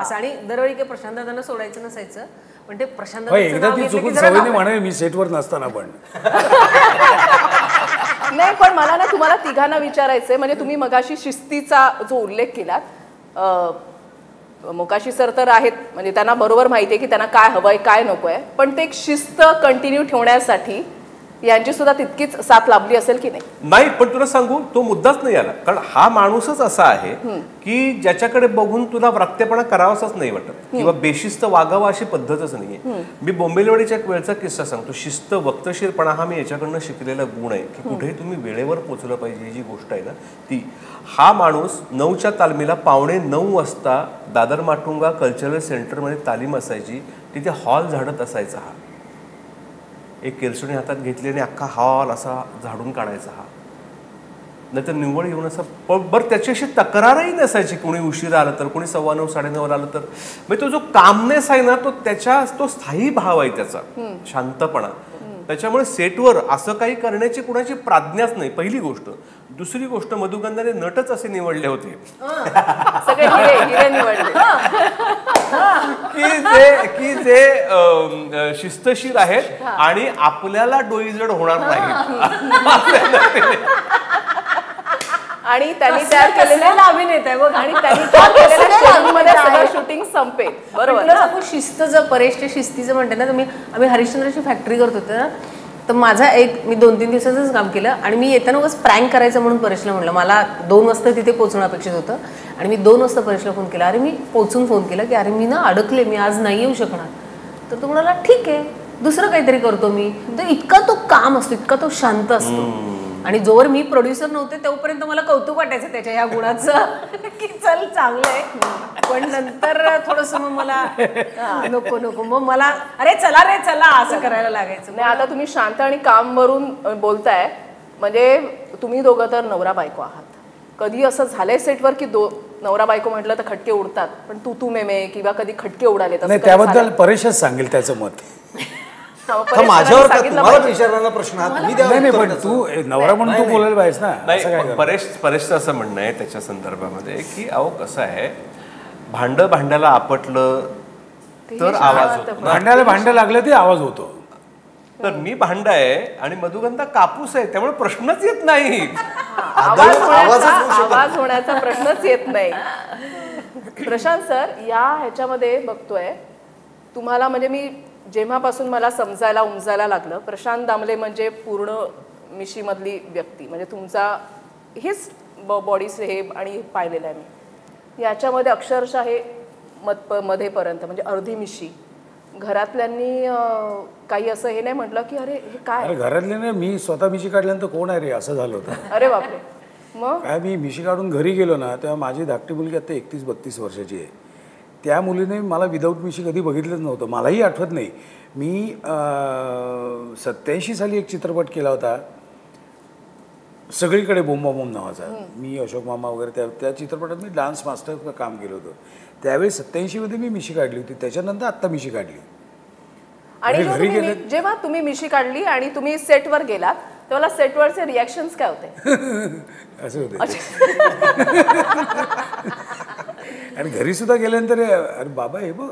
असं. आणि दरवेळी काही प्रशांत दादांना सोडायचं नसायचं, पण ते प्रशांत एकदा ती चुकून सवयीने म्हणाले मी सेटवर नसताना पण. नाही, पण मला ना तुम्हाला तिघांना विचारायचंय, म्हणजे तुम्ही मगाशी शिस्तीचा जो उल्लेख केलात, मोकाशी सर तर आहेत, म्हणजे त्यांना बरोबर माहिती आहे की त्यांना काय हवंय काय नकोय, पण ते एक शिस्त कंटिन्यू ठेवण्यासाठी यांची सुद्धा तितकीच साथ लाभली असेल की नाही? नाही, पण तुला सांगू तो मुद्दाच नाही आला, कारण हा माणूसच असा आहे की ज्याच्याकडे बघून तुला व्रक्तेपणा करावाच नाही वाटत किंवा बेशिस्त वागावा अशी पद्धतच नाहीये. मी बोंबिलवाडीच्या एक वेळचा किस्सा सांगतो. शिस्त, वक्तशीरपणा हा मी याच्याकडनं शिकलेला गुण आहे की कुठेही तुम्ही वेळेवर पोहोचलं पाहिजे, ही जी गोष्ट आहे ना ती. हा माणूस 9च्या तालमीला 8:45 वाजता दादर माटुंगा कल्चरल सेंटरमध्ये तालीम असायची, तिथे हॉल झाडत असायचा. हा एक केलसुणी हातात घेतली आणि अख्खा हॉल असा झाडून काढायचा. हा नाहीतर निव्वळ येऊन असं, बरं त्याची अशी तक्रारही नसायची. कोणी उशीर आलं तर, कोणी 9:15 9:30 आलं तर. म्हणजे तो जो कामनेस आहे ना, तो स्थायी भाव आहे त्याचा, शांतपणा. त्याच्यामुळे सेटवर असं काही करण्याची कुणाची प्राज्ञाच नाही, पहिली गोष्ट. दुसरी गोष्ट, मधुगंधाने नटच असे निवडले होते की जे शिस्तशीर आहेत आणि आपल्याला डोईजड होणार नाही. आणि त्यांनी तयार केलेला अभिनेता आहे बघ, आणि त्यांनी सगळं शूटिंग संपेल. बरोबर. शिस्त जर परेशच्या शिस्तीचं म्हणते ना, आम्ही हरिश्चंद्राची फॅक्टरी करत होतो ना, तर माझा मी 2-3 दिवसाचंच काम केलं आणि मी येताना उगाच प्रँक करायचं म्हणून परेशला म्हणलं, मला 2 वाजता तिथे पोहोचणं अपेक्षित होतं. आणि मी 2 वाजता परेशला फोन केला. अरे मी पोहोचून फोन केला की अरे मी ना अडकले, मी आज नाही येऊ शकणार. तर तो म्हणाला ठीक आहे, दुसरं काहीतरी करतो मी. तर इतका तो काम असतो, इतका तो शांत असतो. आणि जोवर मी प्रोड्युसर नव्हते तोपर्यंत मला कौतुक वाटायचं त्याच्या ह्या गुणाचं की चल चांगलं आहे. पण नंतर थोडंसं मग मला नको मग मला अरे चला असं करायला लागायचं. नाही, आता तुम्ही शांत आणि कामवरून बोलताय, म्हणजे तुम्ही दोघं तर नवरा बायको आहात. कधी असं झालंय सेटवर की नवरा बायको म्हटलं तर खटके उडतात, पण तू मेमे किंवा कधी खटके उडाले? त्याबद्दल परेशच सांगेल त्याचं मत. माझ्यावर तुम्हाला विचारणारा प्रश्न नाही, पण तू नवरा म्हणून तू बोलायला पाहिजे ना. नाही, परेशचं असं म्हणणं आहे त्याच्या संदर्भामध्ये की अहो कसं आहे, भांड्याला आपटलं तर आवाज होतो, भांडं लागलं ते आवाज होतो. तर मी भांड आहे आणि मधुगंधा कापूस आहे, त्यामुळे प्रश्नच येत नाही. आवाज होण्याचा प्रश्नच येत नाही. प्रशांत सर, या ह्याच्यामध्ये बघतोय तुम्हाला, म्हणजे मी जेव्हापासून मला समजायला उमजायला लागलं, प्रशांत दामले म्हणजे पूर्ण मिशीमधली व्यक्ती, म्हणजे तुमचा हेच बॉडी हे आणि पाहिलेलं आहे मी. याच्यामध्ये अक्षरशः हे मध्येपर्यंत म्हणजे अर्धी मिशी. घरातल्यांनी काही असं हे नाही म्हटलं की अरे हे काय? घरातले नाही, मी स्वतः मिशी काढल्यानंतर कोण आहे रे असं झालं होतं. अरे बापरे. मग काय, मी मिशी काढून घरी गेलो ना, तेव्हा माझी धाकटी मुलगी आता 31-32 वर्षाची आहे. त्या मुलीने मला विदाऊट मिशी कधी बघितलंच नव्हतं, मलाही आठवत नाही. मी 87 साली एक चित्रपट केला होता सगळीकडे बोंबाबोंब नावाचा. मी अशोक मामा वगैरे त्या चित्रपटात मी डान्स मास्टर काम केलं होतं. त्यावेळी 87 मध्ये मी मिशी काढली होती, त्याच्यानंतर आत्ता मिशी काढली. आणि जेव्हा तुम्ही मिशी काढली आणि तुम्ही सेटवर गेलात तेव्हा सेटवरचे रिॲक्शन्स काय होते? असे होते. आणि घरी सुद्धा गेल्यानंतर अरे बाबा हे बघ.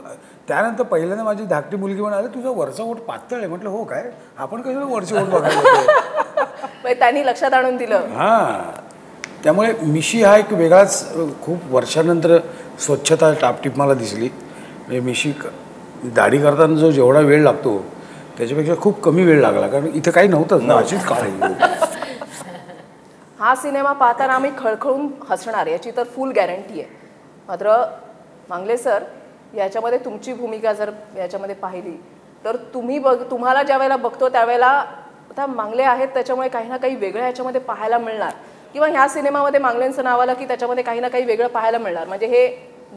त्यानंतर पहिल्यांदा माझी धाकटी मुलगी म्हणाली तुझा वरचा ओठ पातळ आहे. म्हटलं हो काय, आपण कशाला वरची ओठ बघायला. त्यांनी लक्षात आणून दिलं. हां, त्यामुळे मिशी हा एक वेगळाच खूप वर्षानंतर स्वच्छता टापटीप मला दिसली. म्हणजे मिशी दाढी करताना जो जेवढा वेळ लागतो त्याच्यापेक्षा खूप कमी वेळ लागला, कारण इथं काही नव्हतंच ना, अशीच काळी. हा सिनेमा पाहताना आम्ही खळखळून हसणार याची तर फुल गॅरंटी आहे. मात्र मांगले सर, याच्यामध्ये तुमची भूमिका जर याच्यामध्ये पाहिली तर तुम्हाला ज्या वेळेला बघतो त्यावेळेला आता मांगले आहेत त्याच्यामुळे काही ना काही वेगळं याच्यामध्ये पाहायला मिळणार, किंवा ह्या सिनेमामध्ये मांगलेंचं नाव आलं की त्याच्यामध्ये काही ना काही वेगळं पाहायला मिळणार. म्हणजे हे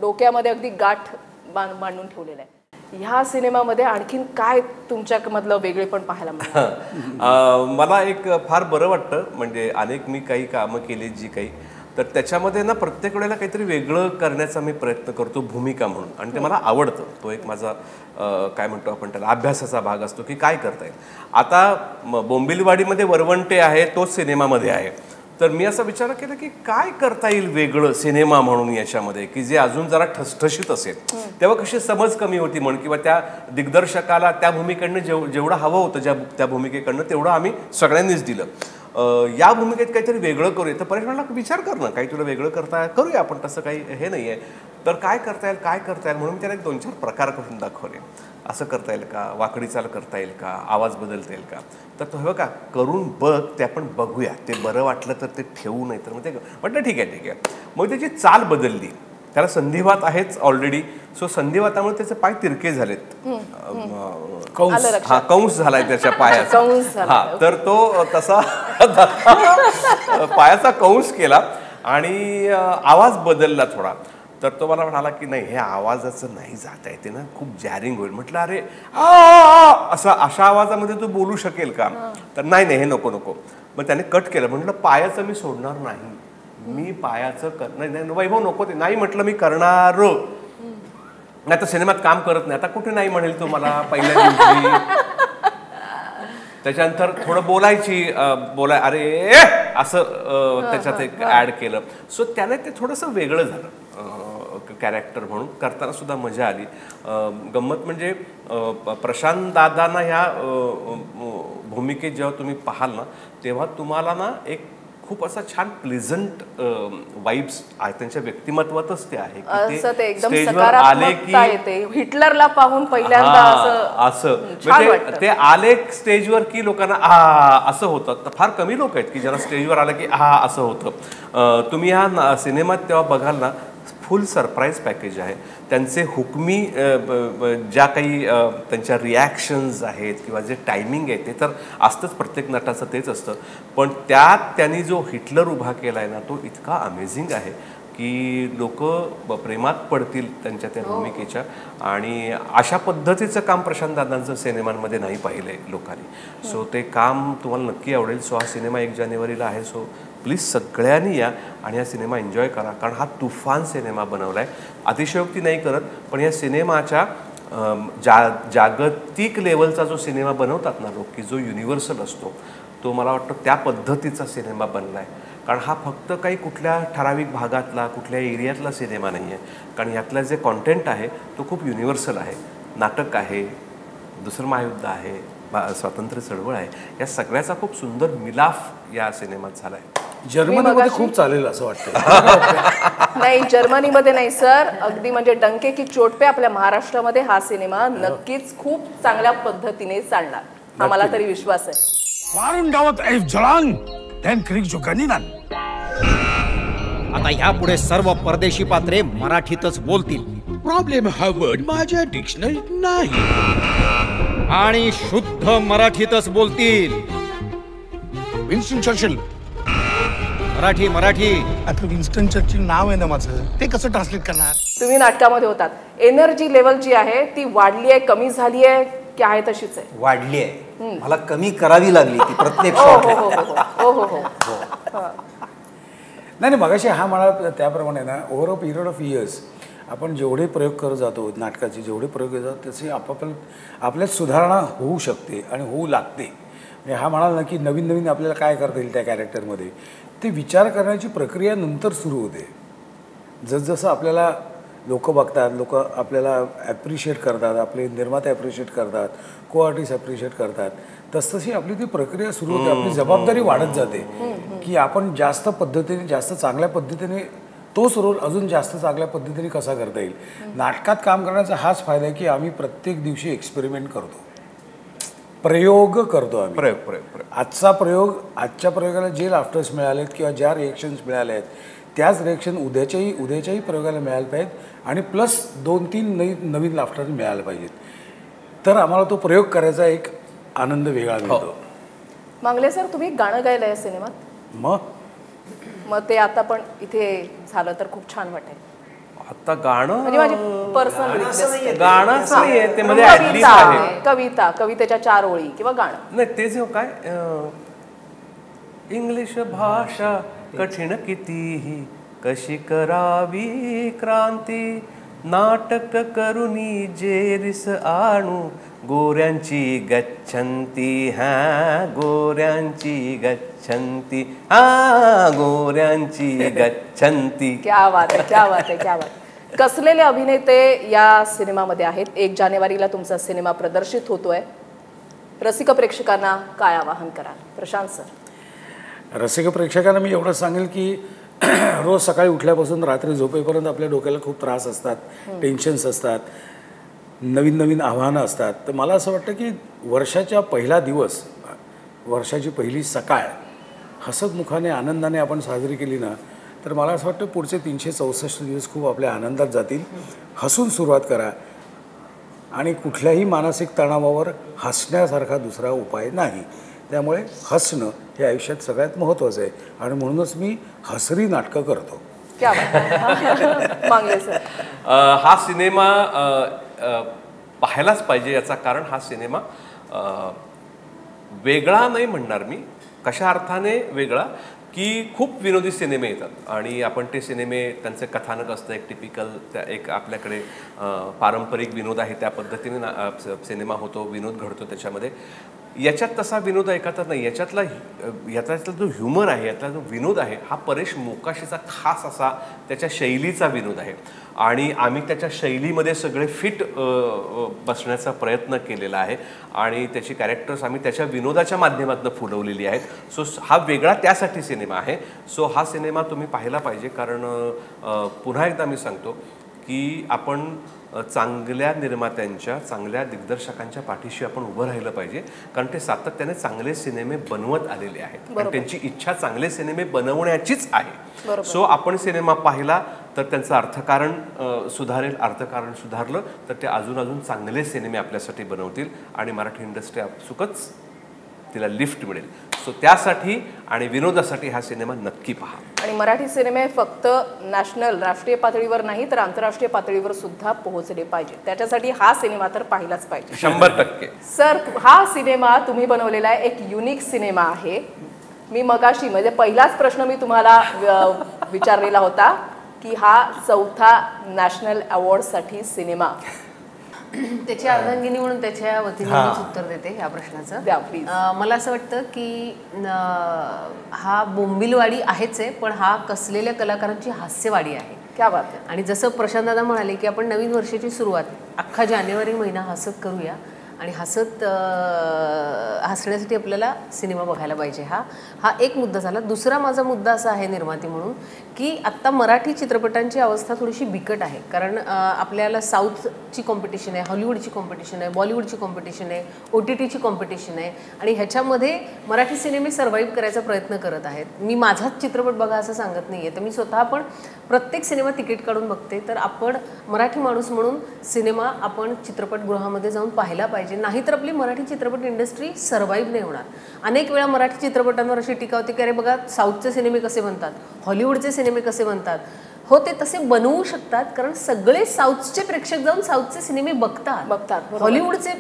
डोक्यामध्ये अगदी गाठ बांधून ठेवलेलं आहे. ह्या सिनेमामध्ये आणखीन काय तुमच्यामधलं वेगळे पण पाहायला मिळतं? मला एक फार बरं वाटतं, म्हणजे अनेक मी काही कामं केली जी काही, तर त्याच्यामध्ये ना प्रत्येक वेळेला काहीतरी वेगळं करण्याचा मी प्रयत्न करतो भूमिका म्हणून, आणि ते मला आवडतं. तो एक माझा काय म्हणतो आपण त्याला अभ्यासाचा भाग असतो की काय करता येईल. आता बोंबिलवाडीमध्ये वरवंटे आहे तोच सिनेमामध्ये आहे, तर मी असा विचार केला की काय करता येईल वेगळं सिनेमा म्हणून याच्यामध्ये की जे अजून जरा ठसठशीत असेल. तेव्हा कशी समज कमी होती म्हणून, किंवा त्या दिग्दर्शकाला त्या भूमिकेकडनं जेवढं हवं होतं त्या भूमिकेकडनं तेवढं आम्ही सगळ्यांनीच दिलं. या भूमिकेत काहीतरी वेगळं करूया. तर परेश म्हणाला विचार कर ना, काही तुला वेगळं करता करूया आपण, तसं काही हे नाही आहे. तर काय करता येईल म्हणून मी त्याला 2-4 प्रकार करून दाखवले. असं करता येईल का, वाकडी चाल करता येईल का, आवाज बदलता येईल का. तर तो का करून बघ, ते आपण बघूया, ते बरं वाटलं तर ते ठेवू, नाही तर मग ते म्हटलं ठीक आहे. मग त्याची चाल बदलली. त्याला संधिवात आहेच ऑलरेडी, सो संधिवातामुळे त्याचे पाय तिरके झालेत. कंस झालाय त्याच्या पायाचा. हा, तर तो तसा पायाचा कंस केला आणि आवाज बदलला थोडा. तर तो मला म्हणाला की नाही, हे आवाजाचं नाही जाता येते ना, खूप जॅरिंग होईल. म्हटलं अरे अशा आवाजामध्ये तू बोलू शकेल का. तर नाही हे नको. मग त्याने कट केलं. म्हटलं पायाचं मी सोडणार नाही, मी पायाचं नाही वैभव नको ते नाही. म्हटलं मी करणार नाही तर सिनेमात काम करत नाही. आता कुठे नाही म्हणेल तो मला पहिल्या दिवशी. त्याच्यानंतर थोडं बोलाय अरे असं त्याच्यात एक ऍड केलं. सो त्याने ते थोडंसं वेगळं झालं कॅरेक्टर म्हणून. करताना सुद्धा मजा आली. गंमत म्हणजे प्रशांत दादांना ह्या भूमिकेत जेव्हा तुम्ही पाहाल ना तेव्हा तुम्हाला ना एक खूप असा छान प्लेझंट वाइब्स आहे त्यांच्या व्यक्तिमत्वातच ते आहे की ते स्टेजवर आले की हिटलरला पाहून पहिल्यांदा असं म्हणजे ते आले स्टेजवर की लोकांना असं होतं. तर फार कमी लोक आहेत की ज्यांना स्टेजवर आलं की असं होतं. तुम्ही ह्या सिनेमात तेव्हा बघाल ना फुल सरप्राईज पॅकेज आहे. त्यांचे हुकमी ज्या काही त्यांच्या रिॲक्शन्स आहेत किंवा जे टायमिंग आहे ते तर असतंच, प्रत्येक नटाचं तेच असतं. पण त्यात त्यांनी जो हिटलर उभा केला आहे ना तो इतका अमेझिंग आहे की लोक प्रेमात पडतील त्यांच्या त्या भूमिकेच्या. आणि अशा पद्धतीचं काम प्रशांत दादांचं सिनेमांमध्ये नाही पाहिलं आहे लोकांनी. सो ते काम तुम्हाला नक्की आवडेल. सो हा सिनेमा 1 जानेवारीला आहे. सो प्लीज सगळ्यांनी या आणि हा सिनेमा एन्जॉय करा, कारण हा तुफान सिनेमा बनवला आहे. अतिशयोक्ती नाही करत, पण या सिनेमाच्या जागतिक लेवलचा जो सिनेमा बनवतात ना लोक की जो युनिव्हर्सल असतो तो मला वाटतं त्या पद्धतीचा सिनेमा बनला आहे. कारण हा फक्त काही कुठल्या ठराविक भागातला कुठल्या एरियातला सिनेमा नाही आहे, कारण यातला जे कॉन्टेंट आहे तो खूप युनिव्हर्सल आहे. नाटक आहे, दुसरं महायुद्ध आहे, स्वातंत्र्य चळवळ आहे, या सगळ्याचा खूप सुंदर मिलाफ या सिनेमात झाला आहे. जर्मनीमध्ये खूप चालेल असं वाटतं. नाही, जर्मनीमध्ये नाही सर, अगदी म्हणजे डंके की चोट पे आपल्या महाराष्ट्रामध्ये हा सिनेमा नक्कीच खूप चांगल्या पद्धतीने चालणार, हा मला तरी विश्वास आहे. वारून गावात जळांग देन क्रिक जो गनिनान. आता यापुढे सर्व परदेशी पात्रे मराठीतच बोलतील. प्रॉब्लेम हा वर्ड माझ्या डिक्शनरीत नाही आणि शुद्ध मराठीतच बोलतील. Winston Churchill. मराठी आता विन्स्टन चर्चिल नाव आहे ना माझं, ते कसं ट्रान्सलेट करणार. तुम्ही नाटकामध्ये होतात, एनर्जी लेवल जी आहे ती वाढली आहे, कमी झाली आहे की आहे तशीच आहे? वाढली आहे. मला कमी करावी लागली ती प्रत्येक नाही मगाशी हा मला त्याप्रमाणे ना over a period of years आपण जेवढे प्रयोग करत जातो नाटकाचे, जेवढे प्रयोग करत जातो तसे आपल्यात सुधारणा होऊ शकते आणि होऊ लागते. म्हणजे हा म्हणाला ना की नवीन नवीन आपल्याला काय करता येईल त्या कॅरेक्टरमध्ये, ते विचार करण्याची प्रक्रिया नंतर सुरू होते. जसजसं आपल्याला लोक बघतात, लोक आपल्याला ॲप्रिशिएट करतात, आपले निर्माते ॲप्रिशिएट करतात, को आर्टिस्ट ॲप्रिशिएट करतात, तसतशी आपली ती प्रक्रिया सुरू होते. आपली जबाबदारी वाढत जाते की आपण जास्त पद्धतीने, जास्त चांगल्या पद्धतीने तोच रोल अजून जास्त चांगल्या पद्धतीने कसा करता येईल. नाटकात काम करण्याचा हाच फायदा आहे की आम्ही प्रत्येक दिवशी एक्सपेरिमेंट करतो, प्रयोग करतो आम्ही. आजचा प्रयोग, आजच्या प्रयोगाला जे लाफ्टर्स मिळालेत किंवा ज्या रिएक्शन्स मिळाले आहेत त्याच रिएक्शन उद्याच्याही प्रयोगाला मिळायला पाहिजेत आणि प्लस 2-3 नवीन लाफ्टर मिळायला पाहिजेत. तर आम्हाला तो प्रयोग करायचा एक आनंद वेगळा मिळतो. मांगले सर, तुम्ही गाणं गायलं या सिनेमात? मग ते आता पण इथे झालं तर खूप छान वाटेल. आता गाणं म्हणजे माझी पर्सनल रिक्वेस्ट. गाणंच नाहीये ते, मध्ये ऍटलीस्ट आहे कवितेच्या 4 ओळी किंवा गाणं नाही. ते जे काय इंग्लिश भाषा कठीण कितीही, कशी करावी क्रांती, नाटक करुनी जेरिस आणू, गोऱ्यांची गच्छंती, हा गोऱ्यांची गच्छंती, हा गोऱ्यांची गच्छंती. क्या बात आहे, क्या बात आहे, क्या बात. कसलेले अभिनेते या सिनेमामध्ये आहेत? 1 जानेवारीला तुमचा सिनेमा प्रदर्शित होतोय. रसिक प्रेक्षकांना काय आवाहन कराल? प्रशांत सर. रसिक प्रेक्षकांना मी एवढंच सांगेल की रोज सकाळी उठल्यापासून रात्री झोपेपर्यंत आपल्या डोक्याला खूप त्रास असतात, टेन्शन्स असतात, नवीन नवीन आव्हानं असतात. तर मला असं वाटतं की वर्षाच्या पहिला दिवस, वर्षाची पहिली सकाळ हसतमुखाने आनंदाने आपण साजरी केली ना, तर मला असं वाटतं पुढचे 364 दिवस खूप आपल्या आनंदात जातील. हसून सुरुवात करा आणि कुठल्याही मानसिक तणावावर हसण्यासारखा दुसरा उपाय नाही. त्यामुळे हसणं हे आयुष्यात सगळ्यात महत्त्वाचं आहे आणि म्हणूनच मी हसरी नाटकं करतो. हा सिनेमा पाहायलाच पाहिजे. याचा कारण हा सिनेमा वेगळा नाही म्हणणार मी. कशा अर्थाने वेगळा की खूप विनोदी सिनेमे येतात आणि आपण ते सिनेमे, त्यांचे कथानक असतं एक टिपिकल, त्या एक आपल्याकडे पारंपरिक विनोद आहे त्या पद्धतीने सिनेमा होतो, विनोद घडतो त्याच्यामध्ये. याच्यात तसा विनोद ऐकतच नाही. याच्यातला जो ह्युमर आहे, यातला जो विनोद आहे, हा परेश मोकाशीचा खास असा त्याच्या शैलीचा विनोद आहे आणि आम्ही त्याच्या शैलीमध्ये सगळे फिट बसण्याचा प्रयत्न केलेला आहे आणि त्याची कॅरेक्टर्स आम्ही त्याच्या विनोदाच्या माध्यमातून फुलवलेली आहेत. सो हा वेगळा त्यासाठी सिनेमा आहे. सो हा सिनेमा तुम्ही पाहिला पाहिजे. कारण पुन्हा एकदा मी सांगतो की आपण चांगल्या निर्मात्यांच्या, चांगल्या दिग्दर्शकांच्या पाठीशी आपण उभं राहिलं पाहिजे. कारण ते सातत्याने चांगले सिनेमे बनवत आलेले आहेत आणि त्यांची इच्छा चांगले सिनेमे बनवण्याचीच आहे. सो आपण सिनेमा पाहिला तर त्यांचं अर्थकारण सुधारेल, अर्थकारण सुधारलं तर ते अजून चांगले सिनेमे आपल्यासाठी बनवतील आणि मराठी इंडस्ट्री आपसुकच तिला लिफ्ट मिळेल. सो त्यासाठी आणि विनोदासाठी हा सिनेमा नक्की पहा. आणि मराठी सिनेमे फक्त नॅशनल, राष्ट्रीय पातळीवर नाही तर आंतरराष्ट्रीय पातळीवर सुद्धा पोहोचले पाहिजे. त्याच्यासाठी हा सिनेमा तर पाहिलाच पाहिजे. 100%. सर, हा सिनेमा तुम्ही बनवलेला आहे, एक युनिक सिनेमा आहे. मी मगाशी म्हणजे पहिलाच प्रश्न मी तुम्हाला विचारलेला होता की हा 4था नॅशनल अवॉर्डसाठी सिनेमा. त्याची अर्धांगिनी म्हणून त्याच्या वतीने मीच उत्तर देते या प्रश्नाचं. द्या प्लीज. मला असं वाटतं की हा बोंबिलवाडी आहेच आहे, पण हा कसलेल्या कलाकारांची हास्यवाडी आहे. क्या बात आहे. आणि जसं प्रशांत दादा म्हणाले की आपण नवीन वर्षाची सुरुवात अख्खा जानेवारी महिना हसत करूया आणि हसण्यासाठी आपल्याला सिनेमा बघायला पाहिजे. हा एक मुद्दा झाला. दुसरा माझा मुद्दा असा आहे निर्माती म्हणून की आत्ता मराठी चित्रपटांची अवस्था थोडीशी बिकट आहे. कारण आपल्याला साऊथची कॉम्पिटिशन आहे, हॉलिवूडची कॉम्पिटिशन आहे, बॉलिवूडची कॉम्पिटिशन आहे, OTTची कॉम्पिटिशन आहे आणि ह्याच्यामध्ये मराठी सिनेमे सर्व्हाइव्ह करायचा प्रयत्न करत आहेत. मी माझाच चित्रपट बघा असं सांगत नाही आहे, तर मी स्वतः पण प्रत्येक सिनेमा तिकीट काढून बघते. तर आपण मराठी माणूस म्हणून सिनेमा आपण चित्रपटगृहामध्ये जाऊन पाहायला पाहिजे. नाहीतर आपली मराठी चित्रपट इंडस्ट्री सर्व्हाइव्ह नाही होणार. अनेक वेळा मराठी चित्रपटांवर अशी टीका होती की अरे बघा साऊथचे सिनेमे कसे बनतात, हॉलिवूडचे सिनेमे कसे बनतात. हो, ते तसे बनवू शकतात, कारण सगळे साऊथचे प्रेक्षक जाऊन साऊथचे सिनेमे बघतात. हॉलिवूडचे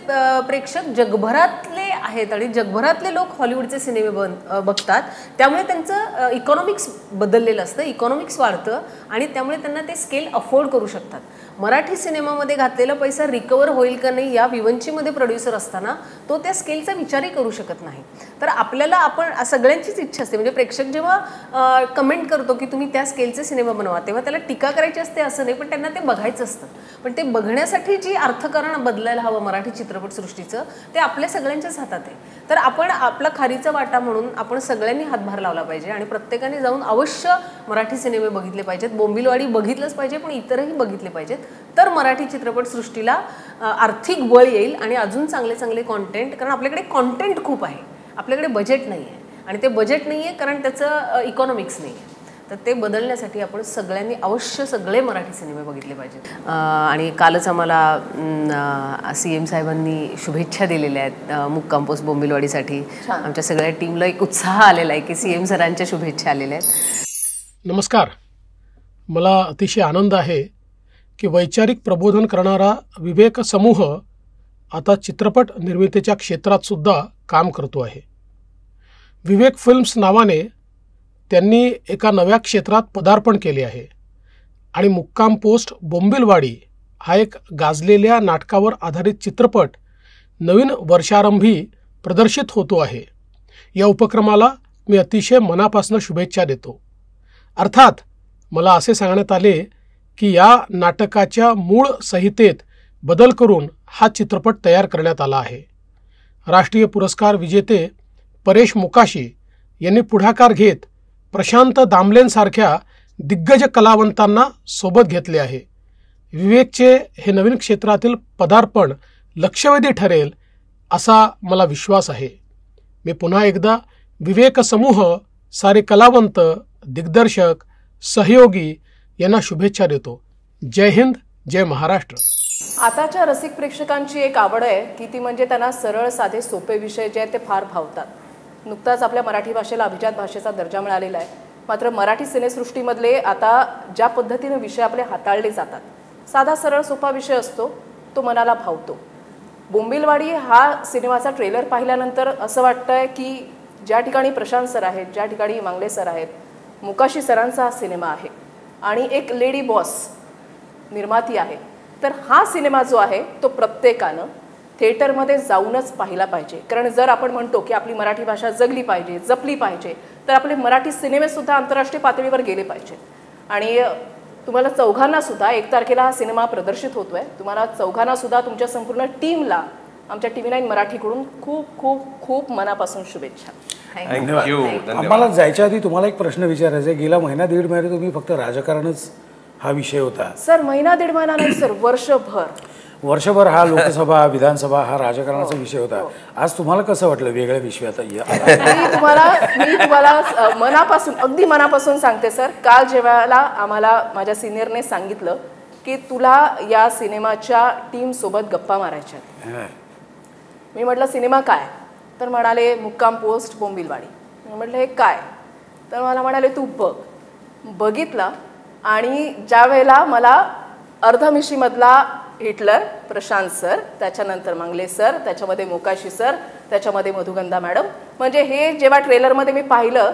प्रेक्षक जगभरातले आहेत आणि जगभरातले लोक हॉलिवूडचे सिनेमे बघतात. त्यामुळे त्यांचं इकॉनॉमिक्स बदललेलं असतं, इकॉनॉमिक्स वाढतं आणि त्यामुळे त्यांना ते स्केल अफोर्ड करू शकतात. मराठी सिनेमामध्ये घातलेला पैसा रिकवर होईल का नाही या विवंचीमध्ये प्रोड्युसर असताना तो त्या स्केलचा विचारही करू शकत नाही. तर आपल्याला आपण सगळ्यांचीच इच्छा असते, म्हणजे प्रेक्षक जेव्हा कमेंट करतो की तुम्ही त्या स्केलचे सिनेमा बनवा, तेव्हा त्याला टीका करायची असते असं नाही, पण त्यांना ते बघायचं असतं. पण ते बघण्यासाठी जी अर्थकारण बदलायला हवं मराठी चित्रपटसृष्टीचं, ते आपल्या सगळ्यांच्याच हातात आहे. तर आपण आपला खारीचा वाटा म्हणून आपण सगळ्यांनी हातभार लावला पाहिजे आणि प्रत्येकाने जाऊन अवश्य मराठी सिनेमे बघितले पाहिजेत. बोंबिलवाडी बघितलंच पाहिजे, पण इतरही बघितले पाहिजेत. तर मराठी चित्रपटसृष्टीला आर्थिक बळ येईल आणि अजून चांगले चांगले कॉन्टेंट, कारण आपल्याकडे कॉन्टेंट खूप आहे, आपल्याकडे बजेट नाही आहे आणि ते बजेट नाही आहे कारण त्याचं इकॉनॉमिक्स नाही आहे. तर ते बदलण्यासाठी आपण सगळ्यांनी अवश्य सगळे मराठी सिनेमे बघितले पाहिजेत. आणि कालच आम्हाला CM साहेबांनी शुभेच्छा दिलेल्या आहेत मुक्काम पोस्ट बोंबिलवाडीसाठी. आमच्या सगळ्या टीमला एक उत्साह आलेला आहे की CM सरांच्या शुभेच्छा आलेल्या आहेत. नमस्कार. मला अतिशय आनंद आहे की वैचारिक प्रबोधन करणारा विवेक समूह आता चित्रपट निर्मितीच्या क्षेत्रात सुद्धा काम करतो आहे. विवेक फिल्म्स नावाने त्यांनी एका नव्या क्षेत्रात पदार्पण केले आहे आणि मुक्काम पोस्ट बोंबिलवाडी हा एक गाजलेल्या नाटकावर आधारित चित्रपट नवीन वर्षारंभी प्रदर्शित होतो आहे. या उपक्रमाला मी अतिशय मनापासून शुभेच्छा देतो. अर्थात मला असे सांगण्यात आले की या नाटकाच्या मूळ संहितेत बदल करून हा चित्रपट तयार करण्यात आला आहे. राष्ट्रीय पुरस्कार विजेते परेश मोकाशी यांनी पुढाकार घेत प्रशांत दामलेंसारख्या दिग्गज कलावंतांना सोबत घेतले आहे. विवेकचे हे नवीन क्षेत्रातील पदार्पण लक्षवेधी ठरेल असा मला विश्वास आहे. मी पुन्हा एकदा विवेक समूह, सारे कलावंत, दिग्दर्शक, सहयोगी यांना शुभेच्छा देतो. जय हिंद, जय महाराष्ट्र. आताच्या रसिक प्रेक्षकांची एक आवड आहे की ती म्हणजे त्यांना सरळ साधे सोपे विषय जे आहेत ते फार भावतात. नुकताच आपल्या मराठी भाषेला अभिजात भाषेचा दर्जा मिळालेला आहे. मात्र मराठी सिनेसृष्टीमधले आता ज्या पद्धतीने विषय आपले हाताळले जातात, साधा सरळ सोपा विषय असतो तो मनाला भावतो. बोंबिलवाडी हा सिनेमाचा ट्रेलर पाहिल्यानंतर असं वाटतंय की ज्या ठिकाणी प्रशांत सर आहेत, ज्या ठिकाणी मांगले सर आहेत, मोकाशी सरांचा हा सिनेमा आहे आणि एक लेडी बॉस निर्माती आहे, तर हा सिनेमा जो आहे तो प्रत्येकानं थिएटरमध्ये जाऊनच पाहिला पाहिजे. कारण जर आपण म्हणतो की आपली मराठी भाषा जगली पाहिजे, जपली पाहिजे, तर आपले मराठी सिनेमेसुद्धा आंतरराष्ट्रीय पातळीवर गेले पाहिजे. आणि तुम्हाला चौघांनासुद्धा 1 तारखेला हा सिनेमा प्रदर्शित होतो आहे. तुम्हाला चौघांनासुद्धा तुमच्या संपूर्ण टीमला आमच्या TV9 मराठीकडून खूप खूप खूप मनापासून शुभेच्छा. धन्यवाद. आम्हाला जायच्या आधी तुम्हाला एक प्रश्न विचारायचा आहे. गेला महिना दीड महिना तुम्ही फक्त राजकारणच हा विषय होता. सर, महिना दीड महिना नाही सर, वर्षभर हा लोकसभा विधानसभा हा राजकारणाचा विषय होता. आज तुम्हाला कसं वाटलं वेगळ्या विषयात? मी तुम्हाला मनापासून, अगदी मनापासून सांगते सर. काल जेव्हा आम्हाला माझ्या सिनियरने सांगितलं की तुला या सिनेमाच्या टीम सोबत गप्पा मारायच्या, मी म्हटलं सिनेमा काय? तर म्हणाले मुक्काम पोस्ट बोंबिलवाडी. मी म्हटलं हे काय? तर मला म्हणाले तू बघितला. आणि ज्या वेळेला मला अर्धमिशीमधला हिटलर प्रशांत सर, त्याच्यानंतर मांगले सर, त्याच्यामध्ये मोकाशी सर, त्याच्यामध्ये मधुगंधा मॅडम, म्हणजे हे जेव्हा ट्रेलरमध्ये मी पाहिलं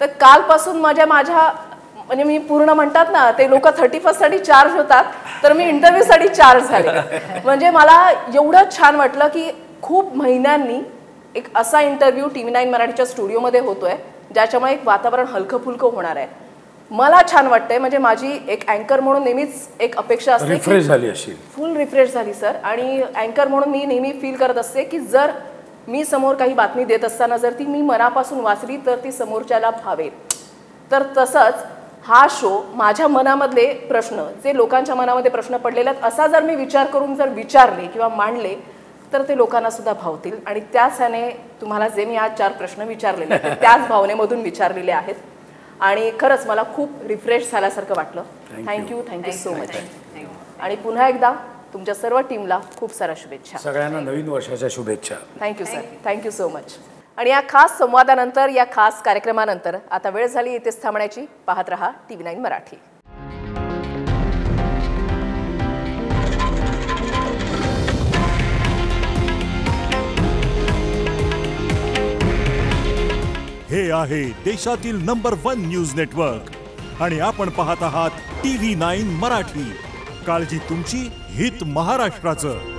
तर कालपासून माझ्या म्हणजे मी पूर्ण म्हणतात ना ते लोक 31st साठी चार्ज होतात, तर मी इंटरव्ह्यूसाठी चार्ज झाले. म्हणजे मला एवढं छान वाटलं की खूप महिन्यांनी एक असा इंटरव्ह्यू TV9 मराठीच्या स्टुडिओमध्ये होतोय ज्याच्यामुळे एक वातावरण हलकं फुलकं होणार आहे. मला छान वाटतंय. म्हणजे माझी एक अँकर म्हणून नेहमीच एक अपेक्षा असते, रिफ्रेश झाली असेल, फुल रिफ्रेश झाली सर. आणि अँकर म्हणून मी नेहमी फील करत असते की जर मी समोर काही बातमी देत असताना जर ती मी मनापासून वाचली तर ती समोरच्याला भावेल. तर तसंच हा शो माझ्या मनामधले प्रश्न, जे लोकांच्या मनामध्ये प्रश्न पडलेले आहेत, असा जर मी विचार करून जर विचारले किंवा मांडले तर ते लोकांना सुद्धा भावतील. आणि त्याच ह्याने तुम्हाला जे मी आज 4 प्रश्न विचारलेले त्याच भावनेमधून विचारलेले आहेत. आणि खरंच मला खूप रिफ्रेश झाल्यासारखं वाटलं. Thank you so much. आणि पुन्हा एकदा तुमच्या सर्व टीमला खूप साऱ्या शुभेच्छा. सगळ्यांना नवीन वर्षाच्या शुभेच्छा. Thank you sir, thank you so much. आणि या खास संवादानंतर, या खास कार्यक्रमानंतर आता वेळ झाली इथेच थांबण्याची. पाहत रहा TV9 मराठी. हे आहे देशातील नंबर 1 न्यूज नेटवर्क आणि आपण पाहत आहात TV9 मराठी. काळजी तुमची, हित महाराष्ट्राचं.